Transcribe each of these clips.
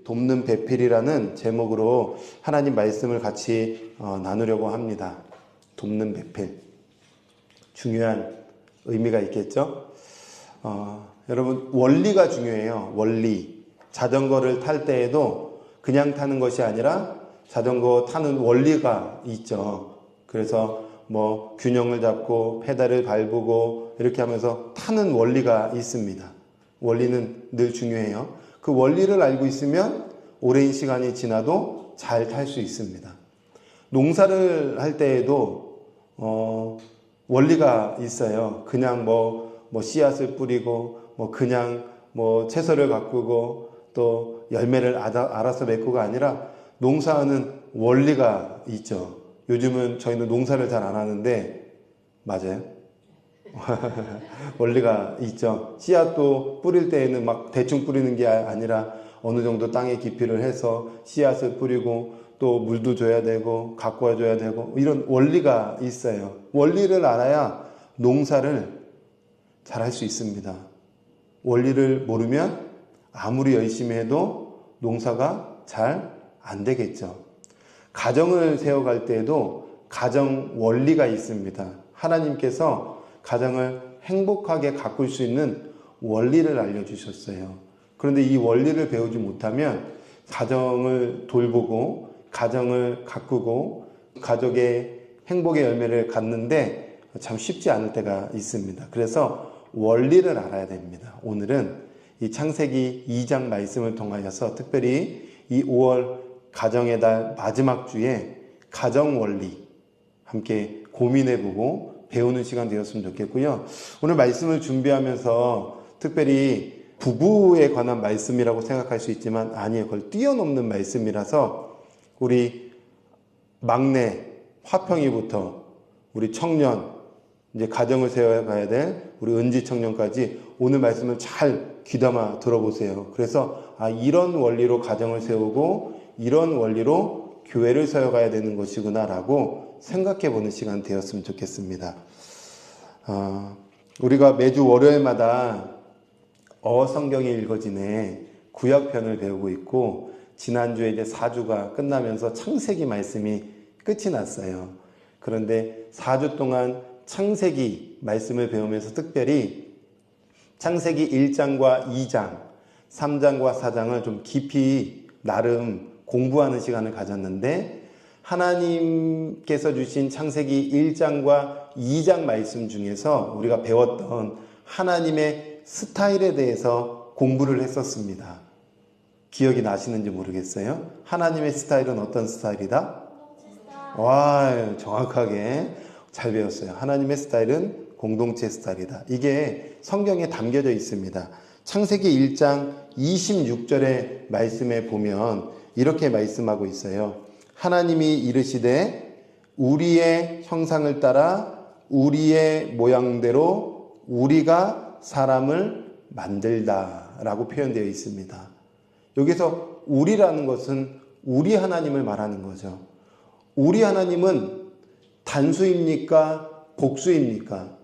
돕는 배필이라는 제목으로 하나님 말씀을 같이 나누려고 합니다. 돕는 배필. 중요한 의미가 있겠죠? 여러분, 원리가 중요해요. 원리. 자전거를 탈 때에도 그냥 타는 것이 아니라 자전거 타는 원리가 있죠. 그래서 뭐 균형을 잡고 페달을 밟고 이렇게 하면서 타는 원리가 있습니다. 원리는 늘 중요해요. 그 원리를 알고 있으면 오랜 시간이 지나도 잘 탈 수 있습니다. 농사를 할 때에도 원리가 있어요. 그냥 뭐 씨앗을 뿌리고 그냥 채소를 가꾸고 또 열매를 알아서 맺고가 아니라 농사하는 원리가 있죠. 요즘은 저희는 농사를 잘 안 하는데 맞아요? 원리가 있죠. 씨앗도 뿌릴 때에는 막 대충 뿌리는 게 아니라 어느 정도 땅에 깊이를 해서 씨앗을 뿌리고 또 물도 줘야 되고 가꿔 줘야 되고 이런 원리가 있어요. 원리를 알아야 농사를 잘 할 수 있습니다. 원리를 모르면 아무리 열심히 해도 농사가 잘 안 되겠죠. 가정을 세워갈 때에도 가정 원리가 있습니다. 하나님께서 가정을 행복하게 가꿀 수 있는 원리를 알려주셨어요. 그런데 이 원리를 배우지 못하면 가정을 돌보고 가정을 가꾸고 가족의 행복의 열매를 갖는데 참 쉽지 않을 때가 있습니다. 그래서 원리를 알아야 됩니다. 오늘은 이 창세기 2장 말씀을 통하여서 특별히 이 5월 가정의 달 마지막 주에 가정 원리 함께 고민해보고 배우는 시간 되었으면 좋겠고요. 오늘 말씀을 준비하면서 특별히 부부에 관한 말씀이라고 생각할 수 있지만 아니에요. 그걸 뛰어넘는 말씀이라서 우리 막내 화평이부터 우리 청년 이제 가정을 세워가야 될 우리 은지 청년까지 오늘 말씀을 잘 귀담아 들어보세요. 그래서 이런 원리로 가정을 세우고 이런 원리로 교회를 세워가야 되는 것이구나 라고 생각해보는 시간 되었으면 좋겠습니다. 우리가 매주 월요일마다 성경이 읽어지네 구약편을 배우고 있고 지난주에 이제 4주가 끝나면서 창세기 말씀이 끝이 났어요. 그런데 4주 동안 창세기 말씀을 배우면서 특별히 창세기 1장과 2장, 3장과 4장을 좀 깊이 나름 공부하는 시간을 가졌는데 하나님께서 주신 창세기 1장과 2장 말씀 중에서 우리가 배웠던 하나님의 스타일에 대해서 공부를 했었습니다. 기억이 나시는지 모르겠어요. 하나님의 스타일은 어떤 스타일이다? 와, 정확하게 잘 배웠어요. 하나님의 스타일은 공동체 스타일이다. 이게 성경에 담겨져 있습니다. 창세기 1장 26절의 말씀에 보면 이렇게 말씀하고 있어요. 하나님이 이르시되 우리의 형상을 따라 우리의 모양대로 우리가 사람을 만들다 라고 표현되어 있습니다. 여기서 우리라는 것은 우리 하나님을 말하는 거죠. 우리 하나님은 단수입니까? 복수입니까?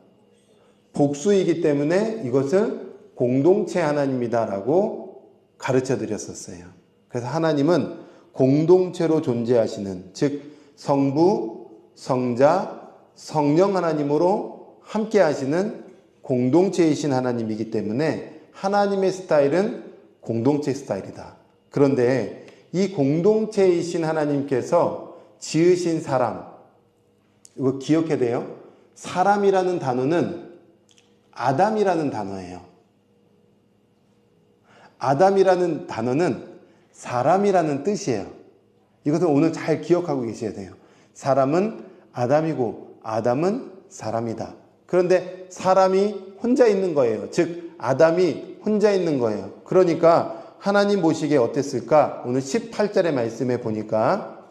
복수이기 때문에 이것을 공동체 하나님이다 라고 가르쳐 드렸었어요. 그래서 하나님은 공동체로 존재하시는, 즉 성부, 성자, 성령 하나님으로 함께 하시는 공동체이신 하나님이기 때문에 하나님의 스타일은 공동체 스타일이다. 그런데 이 공동체이신 하나님께서 지으신 사람, 이거 기억해야 돼요. 사람이라는 단어는 아담이라는 단어예요. 아담이라는 단어는 사람이라는 뜻이에요. 이것은 오늘 잘 기억하고 계셔야 돼요. 사람은 아담이고 아담은 사람이다. 그런데 사람이 혼자 있는 거예요. 즉 아담이 혼자 있는 거예요. 그러니까 하나님 보시기에 어땠을까? 오늘 18절의 말씀에 보니까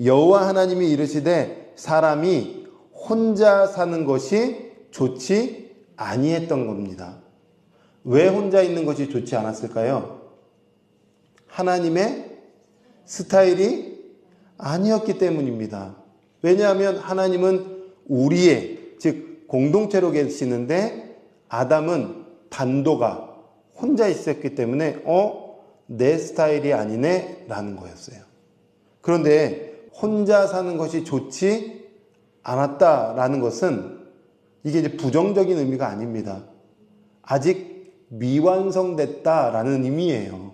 여호와 하나님이 이르시되 사람이 혼자 사는 것이 좋지 아니했던 겁니다. 왜 혼자 있는 것이 좋지 않았을까요? 하나님의 스타일이 아니었기 때문입니다. 왜냐하면 하나님은 우리의, 즉 공동체로 계시는데 아담은 단도가 혼자 있었기 때문에 내 스타일이 아니네 라는 거였어요. 그런데 혼자 사는 것이 좋지 않았다라는 것은 이게 이제 부정적인 의미가 아닙니다. 아직 미완성됐다라는 의미예요.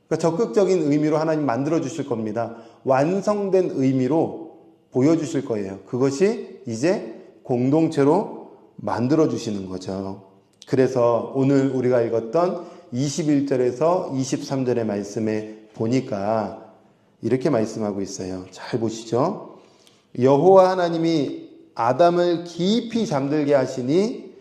그러니까 적극적인 의미로 하나님 만들어 주실 겁니다. 완성된 의미로 보여주실 거예요. 그것이 이제 공동체로 만들어 주시는 거죠. 그래서 오늘 우리가 읽었던 21절에서 23절의 말씀에 보니까 이렇게 말씀하고 있어요. 잘 보시죠. 여호와 하나님이 아담을 깊이 잠들게 하시니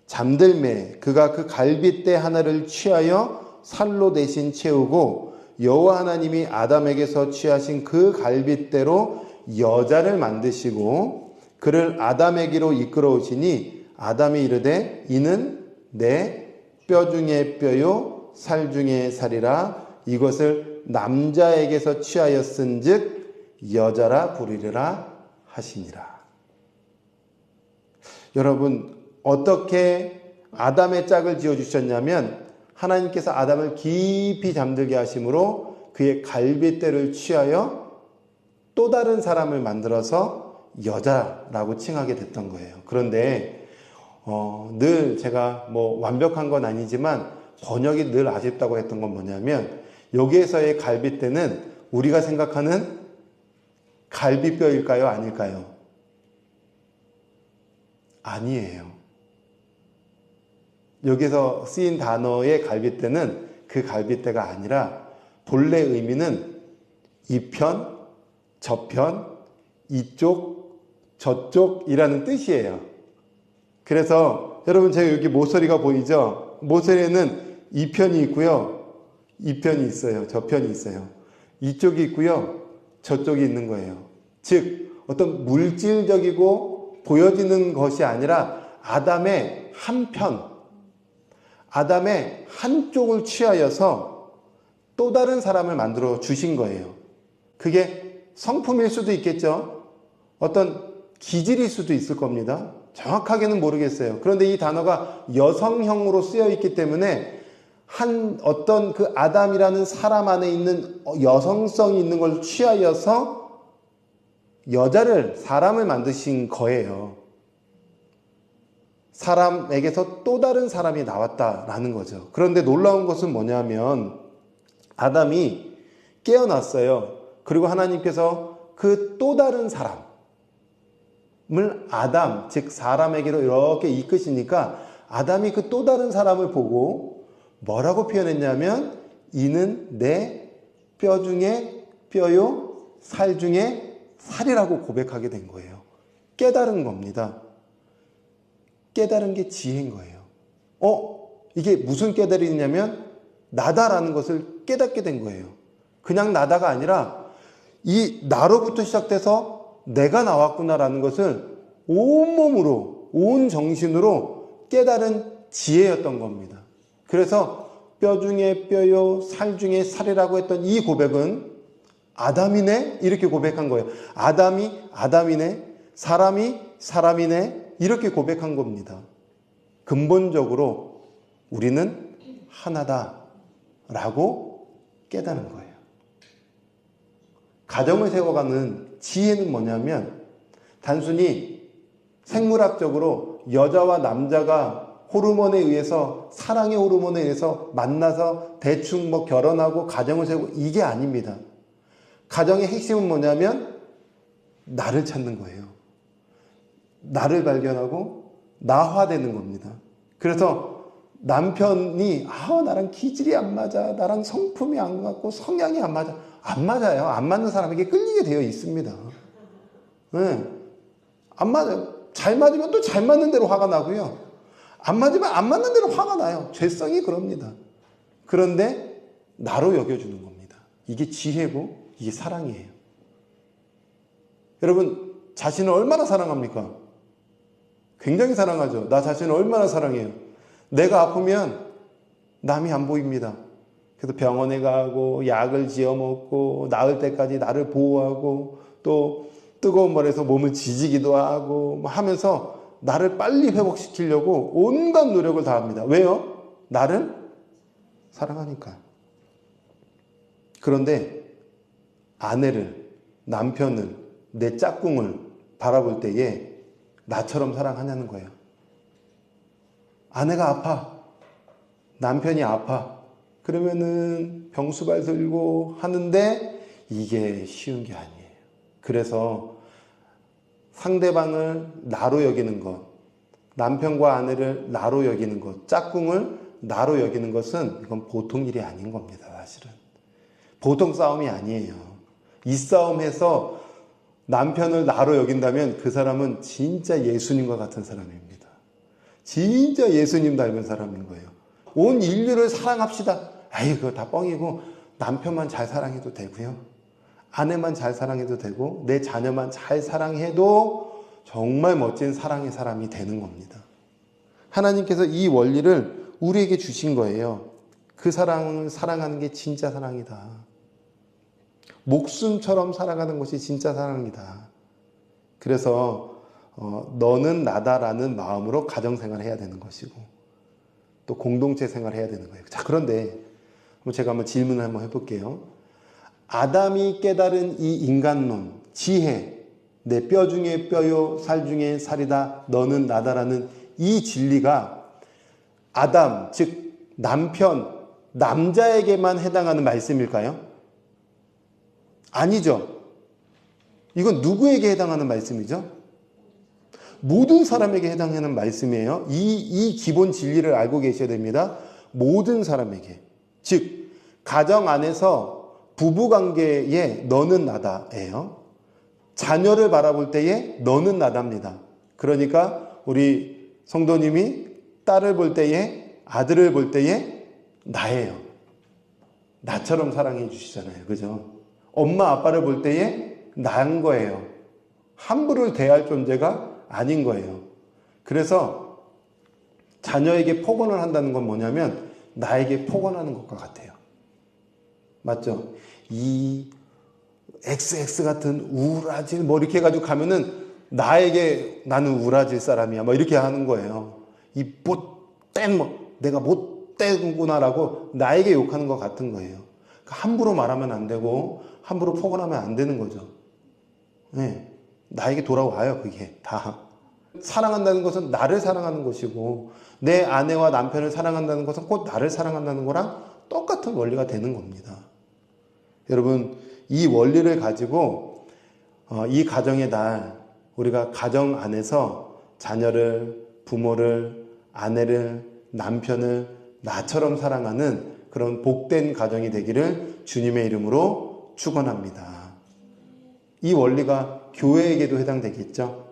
잠들매 그가 그 갈빗대 하나를 취하여 살로 대신 채우고 여호와 하나님이 아담에게서 취하신 그 갈빗대로 여자를 만드시고 그를 아담에게로 이끌어 오시니 아담이 이르되 이는 내 뼈 중에 뼈요 살 중에 살이라 이것을 남자에게서 취하였은즉 여자라 부르리라 하시니라. 여러분 어떻게 아담의 짝을 지어주셨냐면 하나님께서 아담을 깊이 잠들게 하심으로 그의 갈빗대를 취하여 또 다른 사람을 만들어서 여자라고 칭하게 됐던 거예요. 그런데 늘 제가 완벽한 건 아니지만 번역이 늘 아쉽다고 했던 건 뭐냐면 여기에서의 갈빗대는 우리가 생각하는 갈비뼈일까요? 아닐까요? 아니에요. 여기서 쓰인 단어의 갈빗대는 그 갈빗대가 아니라 본래 의미는 이편, 저편, 이쪽, 저쪽이라는 뜻이에요. 그래서 여러분 제가 여기 모서리가 보이죠? 모서리에는 이편이 있고요. 이편이 있어요. 저편이 있어요. 이쪽이 있고요. 저쪽이 있는 거예요. 즉 어떤 물질적이고 보여지는 것이 아니라 아담의 한편, 아담의 한쪽을 취하여서 또 다른 사람을 만들어 주신 거예요. 그게 성품일 수도 있겠죠. 어떤 기질일 수도 있을 겁니다. 정확하게는 모르겠어요. 그런데 이 단어가 여성형으로 쓰여 있기 때문에 어떤 그 아담이라는 사람 안에 있는 여성성이 있는 걸 취하여서 사람을 만드신 거예요. 사람에게서 또 다른 사람이 나왔다라는 거죠. 그런데 놀라운 것은 뭐냐면 아담이 깨어났어요. 그리고 하나님께서 그 또 다른 사람을 아담, 즉 사람에게로 이렇게 이끄시니까 아담이 그 또 다른 사람을 보고 뭐라고 표현했냐면 이는 내 뼈 중에 뼈요 살 중에 살이라고 고백하게 된 거예요. 깨달은 겁니다. 깨달은 게 지혜인 거예요. 이게 무슨 깨달이냐면 나다라는 것을 깨닫게 된 거예요. 그냥 나다가 아니라 이 나로부터 시작돼서 내가 나왔구나라는 것을 온몸으로, 온 정신으로 깨달은 지혜였던 겁니다. 그래서 뼈 중에 뼈요, 살 중에 살이라고 했던 이 고백은 아담이네? 이렇게 고백한 거예요. 아담이 아담이네? 사람이 사람이네? 이렇게 고백한 겁니다. 근본적으로 우리는 하나다라고 깨닫는 거예요. 가정을 세워가는 지혜는 뭐냐면 단순히 생물학적으로 여자와 남자가 호르몬에 의해서 사랑의 호르몬에 의해서 만나서 대충 결혼하고 가정을 세우고 이게 아닙니다. 가정의 핵심은 뭐냐면 나를 찾는 거예요. 나를 발견하고 나화되는 겁니다. 그래서 남편이 나랑 기질이 안 맞아, 나랑 성품이 안 맞고 성향이 안 맞아. 안 맞아요. 안 맞는 사람에게 끌리게 되어 있습니다. 네. 안 맞아요. 잘 맞으면 또 잘 맞는 대로 화가 나고요. 안 맞으면 안 맞는 대로 화가 나요. 죄성이 그럽니다. 그런데 나로 여겨주는 겁니다. 이게 지혜고 이게 사랑이에요. 여러분 자신을 얼마나 사랑합니까? 굉장히 사랑하죠. 나 자신을 얼마나 사랑해요. 내가 아프면 남이 안 보입니다. 그래서 병원에 가고 약을 지어 먹고 나을 때까지 나를 보호하고 또 뜨거운 물에서 몸을 지지기도 하고 하면서 나를 빨리 회복시키려고 온갖 노력을 다합니다. 왜요? 나를 사랑하니까. 그런데 아내를, 남편을, 내 짝꿍을 바라볼 때에 나처럼 사랑하냐는 거예요. 아내가 아파. 남편이 아파. 그러면은 병수발 들고 하는데 이게 쉬운 게 아니에요. 그래서 상대방을 나로 여기는 것, 남편과 아내를 나로 여기는 것, 짝꿍을 나로 여기는 것은 이건 보통 일이 아닌 겁니다, 사실은. 보통 싸움이 아니에요. 이 싸움에서 남편을 나로 여긴다면 그 사람은 진짜 예수님과 같은 사람입니다. 진짜 예수님 닮은 사람인 거예요. 온 인류를 사랑합시다. 아이, 그거 다 뻥이고, 남편만 잘 사랑해도 되고요. 아내만 잘 사랑해도 되고, 내 자녀만 잘 사랑해도 정말 멋진 사랑의 사람이 되는 겁니다. 하나님께서 이 원리를 우리에게 주신 거예요. 그 사랑을 사랑하는 게 진짜 사랑이다. 목숨처럼 살아가는 것이 진짜 사랑이다. 그래서 너는 나다라는 마음으로 가정생활을 해야 되는 것이고 또 공동체 생활을 해야 되는 거예요. 자, 그런데 제가 한번 질문을 한번 해볼게요. 아담이 깨달은 이 인간론, 지혜, 내 뼈 중에 뼈요 살 중에 살이다 너는 나다라는 이 진리가 아담, 즉 남편, 남자에게만 해당하는 말씀일까요? 아니죠. 이건 누구에게 해당하는 말씀이죠? 모든 사람에게 해당하는 말씀이에요. 이 기본 진리를 알고 계셔야 됩니다. 모든 사람에게. 즉 가정 안에서 부부관계에 너는 나다예요. 자녀를 바라볼 때에 너는 나답니다. 그러니까 우리 성도님이 딸을 볼 때에, 아들을 볼 때에 나예요. 나처럼 사랑해 주시잖아요. 그죠? 엄마 아빠를 볼 때에 나인 거예요. 함부로 대할 존재가 아닌 거예요. 그래서 자녀에게 폭언을 한다는 건 뭐냐면 나에게 폭언하는 것과 같아요. 맞죠? 이 XX 같은 우울하질 뭐 이렇게 해가지고 가면은 나에게 나는 우울하질 사람이야 뭐 이렇게 하는 거예요. 이 못된 뭐 내가 못되구나라고 나에게 욕하는 것 같은 거예요. 함부로 말하면 안 되고 함부로 폭언하면 안 되는 거죠. 네, 나에게 돌아와요. 그게 다. 사랑한다는 것은 나를 사랑하는 것이고 내 아내와 남편을 사랑한다는 것은 곧 나를 사랑한다는 거랑 똑같은 원리가 되는 겁니다. 여러분 이 원리를 가지고 이 가정의 날 우리가 가정 안에서 자녀를, 부모를, 아내를, 남편을 나처럼 사랑하는 그런 복된 가정이 되기를 주님의 이름으로 축원합니다. 이 원리가 교회에게도 해당되겠죠.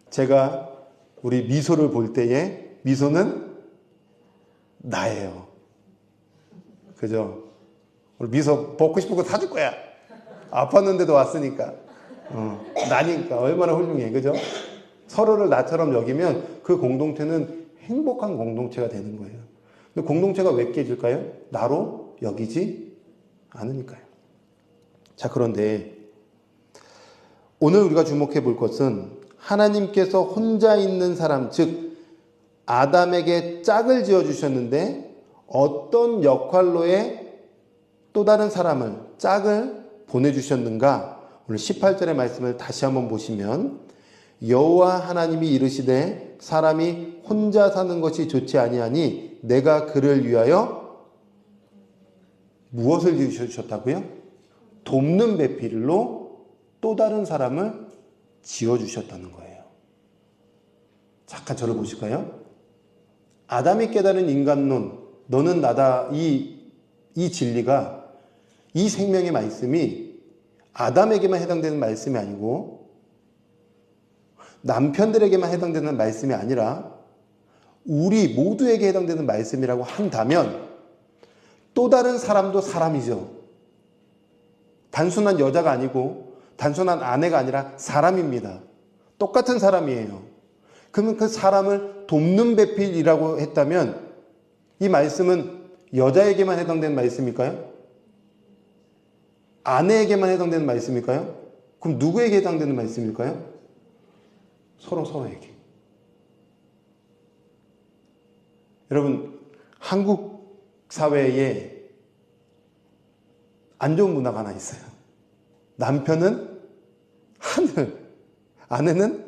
제가 우리 미소를 볼 때에 미소는 나예요. 그죠? 우리 미소 먹고 싶은 거 사줄 거야. 아팠는데도 왔으니까. 나니까 얼마나 훌륭해. 그죠? 서로를 나처럼 여기면 그 공동체는 행복한 공동체가 되는 거예요. 근데 공동체가 왜 깨질까요? 나로 여기지 않으니까요. 자, 그런데 오늘 우리가 주목해 볼 것은 하나님께서 혼자 있는 사람, 즉 아담에게 짝을 지어 주셨는데 어떤 역할로의 또 다른 사람을, 짝을 보내주셨는가? 오늘 18절의 말씀을 다시 한번 보시면 여호와 하나님이 이르시되 사람이 혼자 사는 것이 좋지 아니하니 내가 그를 위하여 무엇을 지으셨다고요? 돕는 배필로 또 다른 사람을 지어주셨다는 거예요. 잠깐 저를 보실까요? 아담이 깨달은 인간론, 너는 나다, 이 진리가, 이 생명의 말씀이 아담에게만 해당되는 말씀이 아니고 남편들에게만 해당되는 말씀이 아니라 우리 모두에게 해당되는 말씀이라고 한다면 또 다른 사람도 사람이죠. 단순한 여자가 아니고 단순한 아내가 아니라 사람입니다. 똑같은 사람이에요. 그러면 그 사람을 돕는 배필이라고 했다면 이 말씀은 여자에게만 해당되는 말씀일까요? 아내에게만 해당되는 말씀일까요? 그럼 누구에게 해당되는 말씀일까요? 서로에게. 여러분, 한국 사회에 안 좋은 문화가 하나 있어요. 남편은 하늘, 아내는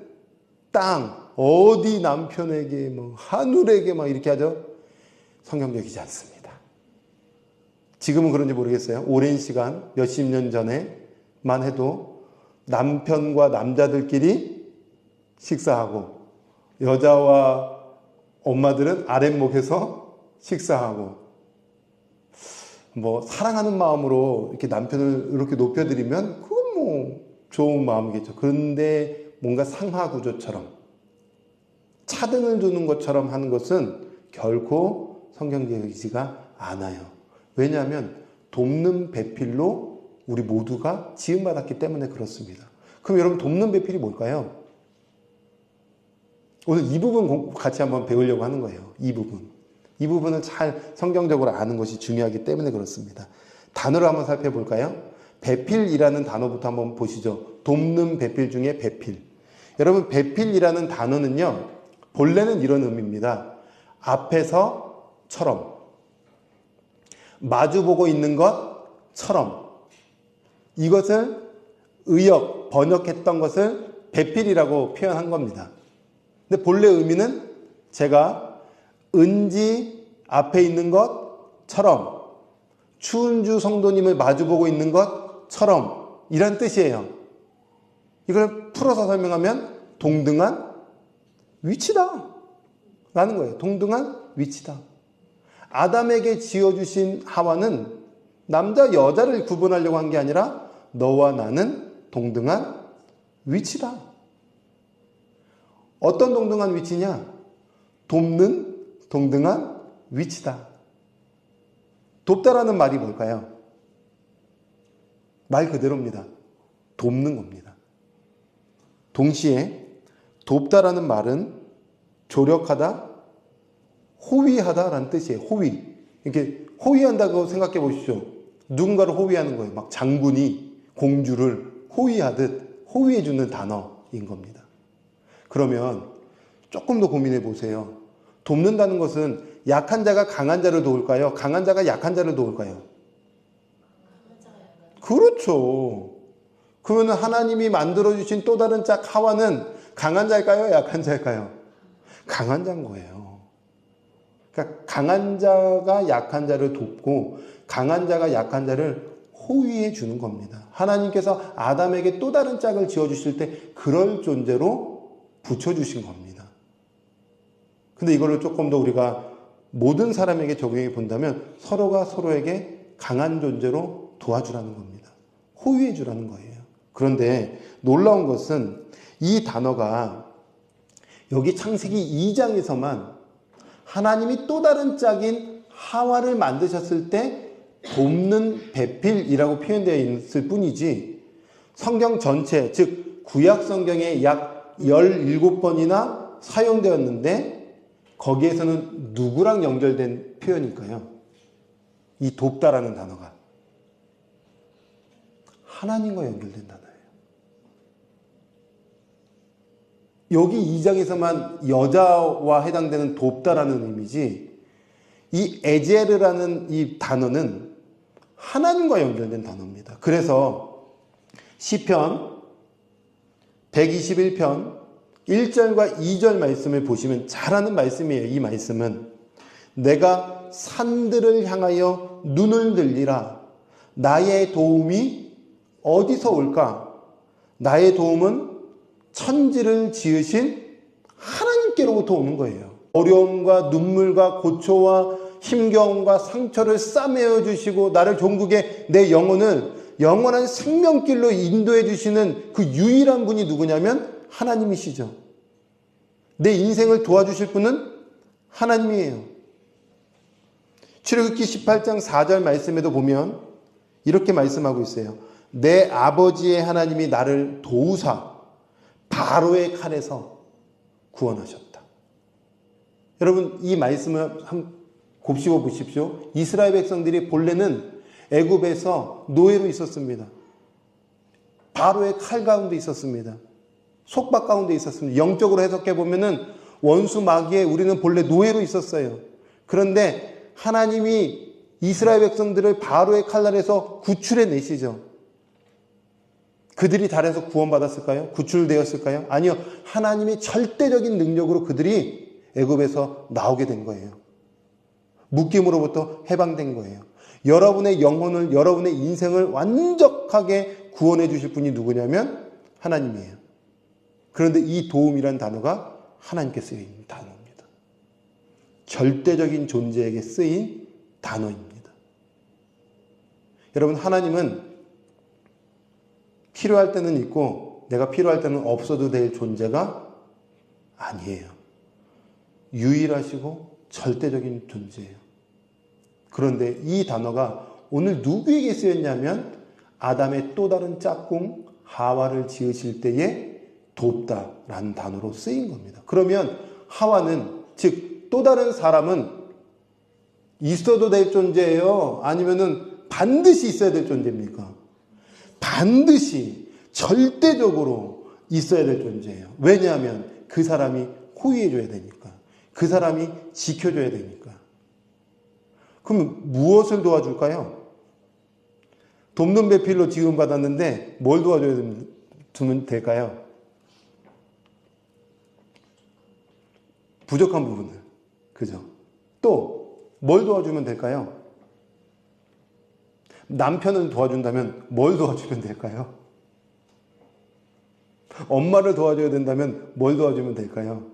땅. 어디 남편에게 뭐 하늘에게 막 이렇게 하죠? 성경적이지 않습니다. 지금은 그런지 모르겠어요. 오랜 시간, 몇십 년 전에만 해도 남편과 남자들끼리 식사하고 여자와 엄마들은 아랫목에서 식사하고 뭐 사랑하는 마음으로 이렇게 남편을 이렇게 높여드리면 그건 뭐 좋은 마음이겠죠. 그런데 뭔가 상하 구조처럼 차등을 두는 것처럼 하는 것은 결코 성경적이지가 않아요. 왜냐하면 돕는 배필로 우리 모두가 지음받았기 때문에 그렇습니다. 그럼 여러분 돕는 배필이 뭘까요? 오늘 이 부분 같이 한번 배우려고 하는 거예요. 이 부분. 이 부분을 잘 성경적으로 아는 것이 중요하기 때문에 그렇습니다. 단어를 한번 살펴볼까요? 배필이라는 단어부터 한번 보시죠. 돕는 배필 중에 배필. 여러분 배필이라는 단어는요. 본래는 이런 의미입니다. 앞에서처럼 마주보고 있는 것처럼 이것을 번역했던 것을 배필이라고 표현한 겁니다. 근데 본래 의미는 제가 은지 앞에 있는 것처럼 추은주 성도님을 마주보고 있는 것처럼 이란 뜻이에요. 이걸 풀어서 설명하면 동등한 위치다 라는 거예요. 동등한 위치다. 아담에게 지어주신 하와는 남자 여자를 구분하려고 한 게 아니라 너와 나는 동등한 위치다. 어떤 동등한 위치냐? 돕는 동등한 위치다. 돕다라는 말이 뭘까요? 말 그대로입니다. 돕는 겁니다. 동시에 돕다라는 말은 조력하다, 호위하다라는 뜻이에요. 호위. 이렇게 호위한다고 생각해 보십시오. 누군가를 호위하는 거예요. 막 장군이 공주를 호위하듯 호위해주는 단어인 겁니다. 그러면 조금 더 고민해 보세요. 돕는다는 것은 약한 자가 강한 자를 도울까요? 강한 자가 약한 자를 도울까요? 그렇죠. 그러면 하나님이 만들어주신 또 다른 짝 하와는 강한 자일까요? 약한 자일까요? 강한 자인 거예요. 그러니까 강한 자가 약한 자를 돕고 강한 자가 약한 자를 호위해 주는 겁니다. 하나님께서 아담에게 또 다른 짝을 지어주실 때 그럴 존재로 붙여주신 겁니다. 근데 이거를 조금 더 우리가 모든 사람에게 적용해 본다면 서로가 서로에게 강한 존재로 도와주라는 겁니다. 호위해 주라는 거예요. 그런데 놀라운 것은 이 단어가 여기 창세기 2장에서만 하나님이 또 다른 짝인 하와를 만드셨을 때 돕는 배필이라고 표현되어 있을 뿐이지 성경 전체, 즉 구약 성경에 약 17번이나 사용되었는데 거기에서는 누구랑 연결된 표현일까요? 이 돕다라는 단어가 하나님과 연결된 단어예요. 여기 2장에서만 여자와 해당되는 돕다라는 의미지 이 에제르라는 이 단어는 하나님과 연결된 단어입니다. 그래서 시편 121편 1절과 2절 말씀을 보시면 잘하는 말씀이에요. 이 말씀은 내가 산들을 향하여 눈을 들리라. 나의 도움이 어디서 올까? 나의 도움은 천지를 지으신 하나님께로부터 오는 거예요. 어려움과 눈물과 고초와 힘겨움과 상처를 싸매어 주시고 나를 종국에 내 영혼을 영원한 생명길로 인도해 주시는 그 유일한 분이 누구냐면 하나님이시죠. 내 인생을 도와주실 분은 하나님이에요. 출애굽기 18장 4절 말씀에도 보면 이렇게 말씀하고 있어요. 내 아버지의 하나님이 나를 도우사 바로의 칼에서 구원하셨다. 여러분 이 말씀을 한번 곱씹어 보십시오. 이스라엘 백성들이 본래는 애굽에서 노예로 있었습니다. 바로의 칼 가운데 있었습니다. 속박 가운데 있었습니다. 영적으로 해석해 보면은 원수 마귀에 우리는 본래 노예로 있었어요. 그런데 하나님이 이스라엘 백성들을 바로의 칼날에서 구출해 내시죠. 그들이 잘해서 구원받았을까요? 구출되었을까요? 아니요. 하나님의 절대적인 능력으로 그들이 애굽에서 나오게 된 거예요. 묶임으로부터 해방된 거예요. 여러분의 영혼을, 여러분의 인생을 완벽하게 구원해 주실 분이 누구냐면 하나님이에요. 그런데 이 도움이란 단어가 하나님께 쓰여 있는 단어입니다. 절대적인 존재에게 쓰인 단어입니다. 여러분, 하나님은 필요할 때는 있고 내가 필요할 때는 없어도 될 존재가 아니에요. 유일하시고 절대적인 존재예요. 그런데 이 단어가 오늘 누구에게 쓰였냐면 아담의 또 다른 짝꿍 하와를 지으실 때에 돕다라는 단어로 쓰인 겁니다. 그러면 하와는, 즉 또 다른 사람은 있어도 될 존재예요? 아니면은 반드시 있어야 될 존재입니까? 반드시 절대적으로 있어야 될 존재예요. 왜냐하면 그 사람이 호위해줘야 되니까. 그 사람이 지켜줘야 되니까. 그럼 무엇을 도와줄까요? 돕는 배필로 지음받았는데 뭘 도와주면 될까요? 부족한 부분을. 그죠? 또 뭘 도와주면 될까요? 남편을 도와준다면 뭘 도와주면 될까요? 엄마를 도와줘야 된다면 뭘 도와주면 될까요?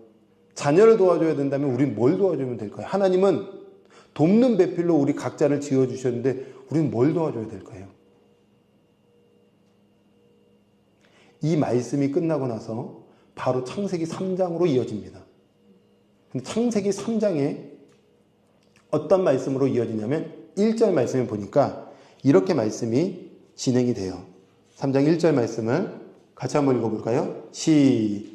자녀를 도와줘야 된다면 우린 뭘 도와주면 될까요? 하나님은 돕는 배필로 우리 각자를 지어주셨는데 우린 뭘 도와줘야 될까요? 이 말씀이 끝나고 나서 바로 창세기 3장으로 이어집니다. 근데 창세기 3장에 어떤 말씀으로 이어지냐면 1절 말씀을 보니까 이렇게 말씀이 진행이 돼요. 3장 1절 말씀을 같이 한번 읽어볼까요? 시작.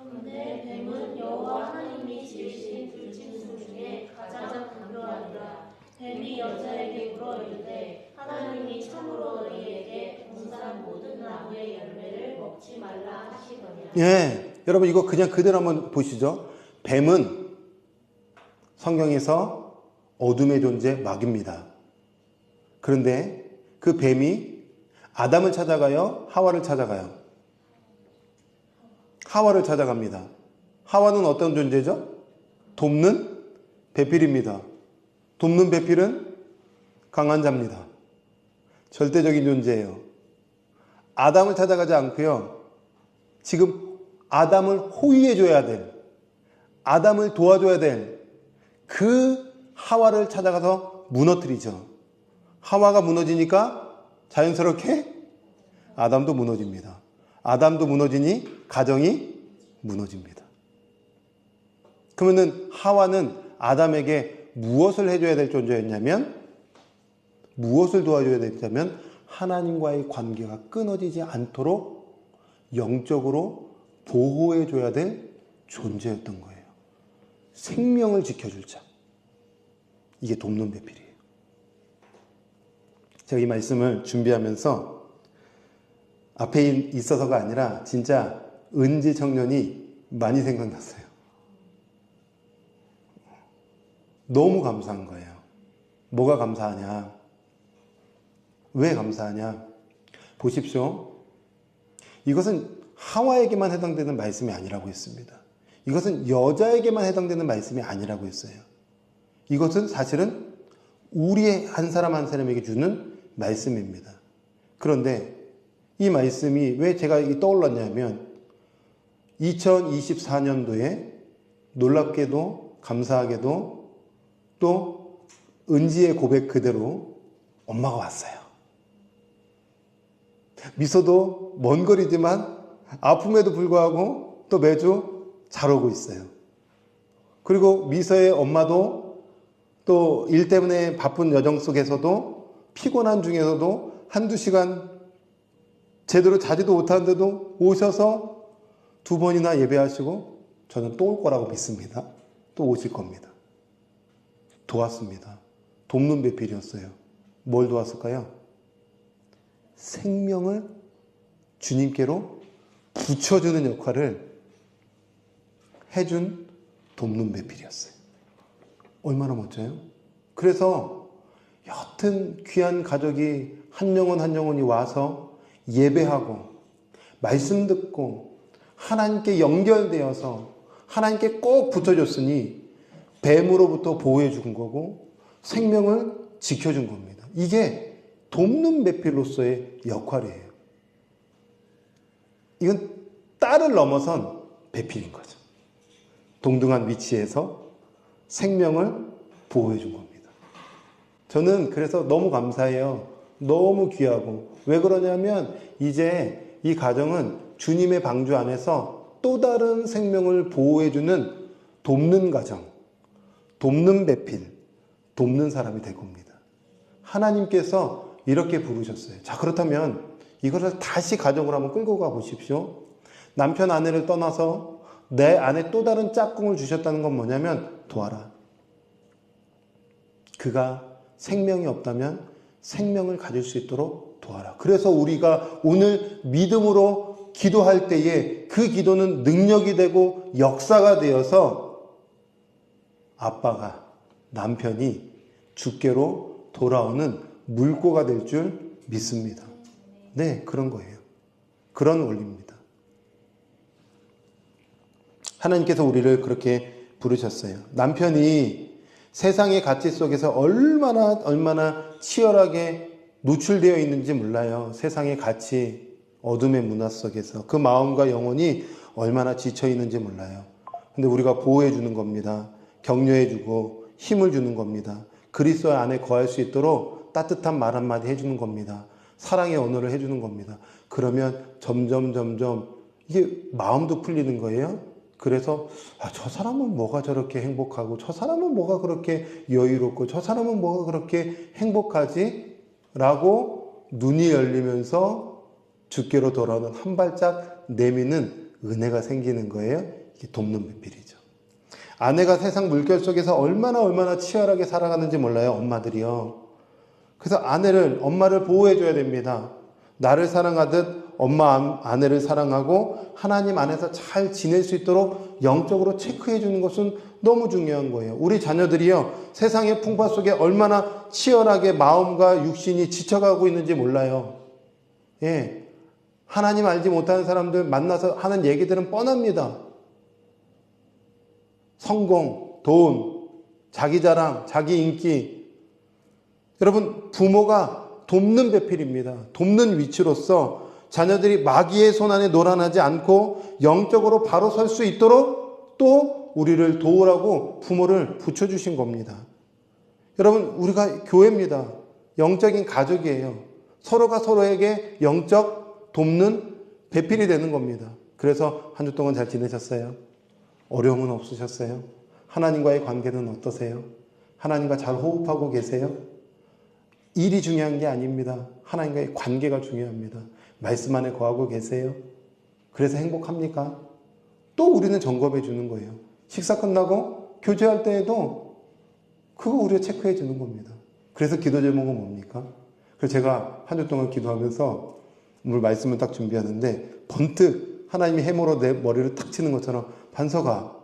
그런데 뱀은 여호와 하나님이 지으신 들짐승 중에 가장 강교하니라. 뱀이 여자에게 물어 이르되 하나님이 참으로 너희에게 동산 모든 나무의 열매를 먹지 말라 하시더냐. 예, 여러분 이거 그냥 그대로 한번 보시죠. 뱀은 성경에서 어둠의 존재, 마귀입니다. 그런데 그 뱀이 아담을 찾아가요? 하와를 찾아가요? 하와를 찾아갑니다. 하와는 어떤 존재죠? 돕는 배필입니다. 돕는 배필은 강한 자입니다. 절대적인 존재예요. 아담을 찾아가지 않고요. 지금 아담을 호위해줘야 될, 아담을 도와줘야 될 그 하와를 찾아가서 무너뜨리죠. 하와가 무너지니까 자연스럽게 아담도 무너집니다. 아담도 무너지니 가정이 무너집니다. 그러면은 하와는 아담에게 무엇을 해줘야 될 존재였냐면, 무엇을 도와줘야 됐냐면 하나님과의 관계가 끊어지지 않도록 영적으로 보호해줘야 될 존재였던 거예요. 생명을 지켜줄 자. 이게 돕는 배필이에요. 제가 이 말씀을 준비하면서 앞에 있어서가 아니라 진짜 은지 청년이 많이 생각났어요. 너무 감사한 거예요. 뭐가 감사하냐? 왜 감사하냐? 보십시오. 이것은 하와에게만 해당되는 말씀이 아니라고 했습니다. 이것은 여자에게만 해당되는 말씀이 아니라고 했어요. 이것은 사실은 우리의 한 사람 한 사람에게 주는 말씀입니다. 그런데 이 말씀이 왜 제가 떠올랐냐면 2024년도에 놀랍게도 감사하게도 또 은지의 고백 그대로 엄마가 왔어요. 미소도 먼 거리지만 아픔에도 불구하고 또 매주 잘 오고 있어요. 그리고 미서의 엄마도 또 일 때문에 바쁜 여정 속에서도 피곤한 중에서도 한두 시간 제대로 자지도 못하는데도 오셔서 2번이나 예배하시고 저는 또 올 거라고 믿습니다. 또 오실 겁니다. 도왔습니다. 돕는 배필이었어요. 뭘 도왔을까요? 생명을 주님께로 붙여주는 역할을 해준 돕는 배필이었어요. 얼마나 멋져요? 그래서 여튼 귀한 가족이 한 영혼 한 영혼이 와서 예배하고 말씀 듣고 하나님께 연결되어서 하나님께 꼭 붙어줬으니 뱀으로부터 보호해 준 거고 생명을 지켜준 겁니다. 이게 돕는 배필로서의 역할이에요. 이건 딸을 넘어선 배필인 거죠. 동등한 위치에서 생명을 보호해 준 겁니다. 저는 그래서 너무 감사해요. 너무 귀하고. 왜 그러냐면 이제 이 가정은 주님의 방주 안에서 또 다른 생명을 보호해 주는 돕는 가정, 돕는 배필, 돕는 사람이 될 겁니다. 하나님께서 이렇게 부르셨어요. 자, 그렇다면 이것을 다시 가정으로 한번 끌고 가 보십시오. 남편 아내를 떠나서 내 안에 또 다른 짝꿍을 주셨다는 건 뭐냐면 도와라. 그가 생명이 없다면 생명을 가질 수 있도록 도와라. 그래서 우리가 오늘 믿음으로 기도할 때에 그 기도는 능력이 되고 역사가 되어서 아빠가, 남편이 주께로 돌아오는 물꼬가 될 줄 믿습니다. 네, 그런 거예요. 그런 원리입니다. 하나님께서 우리를 그렇게 부르셨어요. 남편이 세상의 가치 속에서 얼마나 치열하게 노출되어 있는지 몰라요. 세상의 가치, 어둠의 문화 속에서 그 마음과 영혼이 얼마나 지쳐 있는지 몰라요. 근데 우리가 보호해 주는 겁니다. 격려해 주고 힘을 주는 겁니다. 그리스도 안에 거할 수 있도록 따뜻한 말 한마디 해주는 겁니다. 사랑의 언어를 해주는 겁니다. 그러면 점점 이게 마음도 풀리는 거예요. 그래서 저 사람은 뭐가 저렇게 행복하고 저 사람은 뭐가 그렇게 여유롭고 저 사람은 뭐가 그렇게 행복하지? 라고 눈이 열리면서 주께로 돌아오는 한 발짝 내미는 은혜가 생기는 거예요. 이게 돕는 배필이죠. 아내가 세상 물결 속에서 얼마나 치열하게 살아가는지 몰라요. 엄마들이요. 그래서 엄마를 보호해줘야 됩니다. 나를 사랑하듯 아내를 사랑하고 하나님 안에서 잘 지낼 수 있도록 영적으로 체크해 주는 것은 너무 중요한 거예요. 우리 자녀들이요, 세상의 풍파 속에 얼마나 치열하게 마음과 육신이 지쳐가고 있는지 몰라요. 예. 하나님 알지 못하는 사람들 만나서 하는 얘기들은 뻔합니다. 성공, 돈, 자기 자랑, 자기 인기. 여러분, 부모가 돕는 배필입니다. 돕는 위치로서 자녀들이 마귀의 손 안에 노란하지 않고 영적으로 바로 설 수 있도록 또 우리를 도우라고 부모를 붙여주신 겁니다. 여러분, 우리가 교회입니다. 영적인 가족이에요. 서로가 서로에게 영적 돕는 배필이 되는 겁니다. 그래서 한 주 동안 잘 지내셨어요? 어려움은 없으셨어요? 하나님과의 관계는 어떠세요? 하나님과 잘 호흡하고 계세요? 일이 중요한 게 아닙니다. 하나님과의 관계가 중요합니다. 말씀 안에 거하고 계세요? 그래서 행복합니까? 또 우리는 점검해 주는 거예요. 식사 끝나고 교제할 때에도 그거 우리가 체크해 주는 겁니다. 그래서 기도 제목은 뭡니까? 그래서 제가 한 주 동안 기도하면서 오늘 말씀을 딱 준비하는데 번뜩 하나님이 해머로 내 머리를 탁 치는 것처럼 반석아,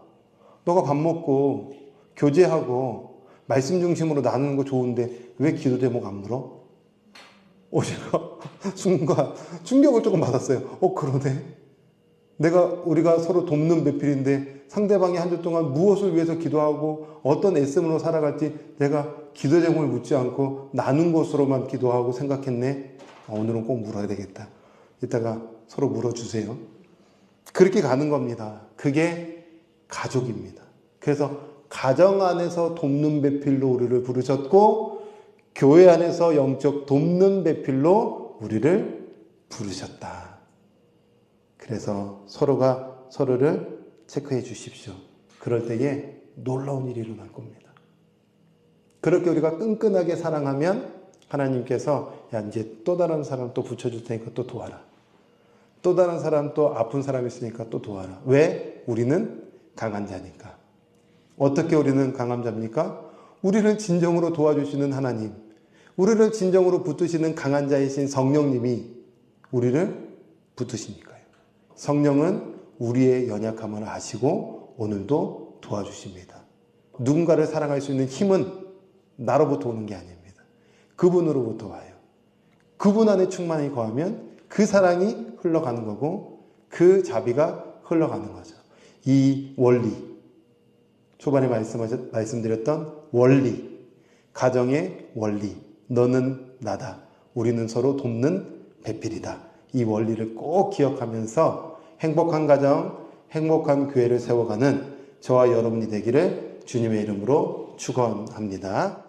너가 밥 먹고 교제하고 말씀 중심으로 나누는 거 좋은데 왜 기도 제목 안 물어? 제가 순간 충격을 조금 받았어요. 그러네. 우리가 서로 돕는 배필인데 상대방이 한 주 동안 무엇을 위해서 기도하고 어떤 애씀으로 살아갈지 내가 기도 제목을 묻지 않고 나눈 것으로만 기도하고 생각했네. 오늘은 꼭 물어야 되겠다. 이따가 서로 물어주세요. 그렇게 가는 겁니다. 그게 가족입니다. 그래서 가정 안에서 돕는 배필로 우리를 부르셨고 교회 안에서 영적 돕는 배필로 우리를 부르셨다. 그래서 서로가 서로를 체크해 주십시오. 그럴 때에 놀라운 일이 일어날 겁니다. 그렇게 우리가 끈끈하게 사랑하면 하나님께서 이제 또 다른 사람 또 붙여줄 테니까 또 도와라. 또 다른 사람 또 아픈 사람 있으니까 또 도와라. 왜? 우리는 강한 자니까. 어떻게 우리는 강한 자입니까? 우리를 진정으로 도와주시는 하나님, 우리를 진정으로 붙드시는 강한 자이신 성령님이 우리를 붙드시니까요. 성령은 우리의 연약함을 아시고 오늘도 도와주십니다. 누군가를 사랑할 수 있는 힘은 나로부터 오는 게 아닙니다. 그분으로부터 와요. 그분 안에 충만히 거하면 그 사랑이 흘러가는 거고 그 자비가 흘러가는 거죠. 이 원리, 초반에 말씀드렸던 원리, 가정의 원리, 너는 나다, 우리는 서로 돕는 배필이다. 이 원리를 꼭 기억하면서 행복한 가정, 행복한 교회를 세워가는 저와 여러분이 되기를 주님의 이름으로 축원합니다.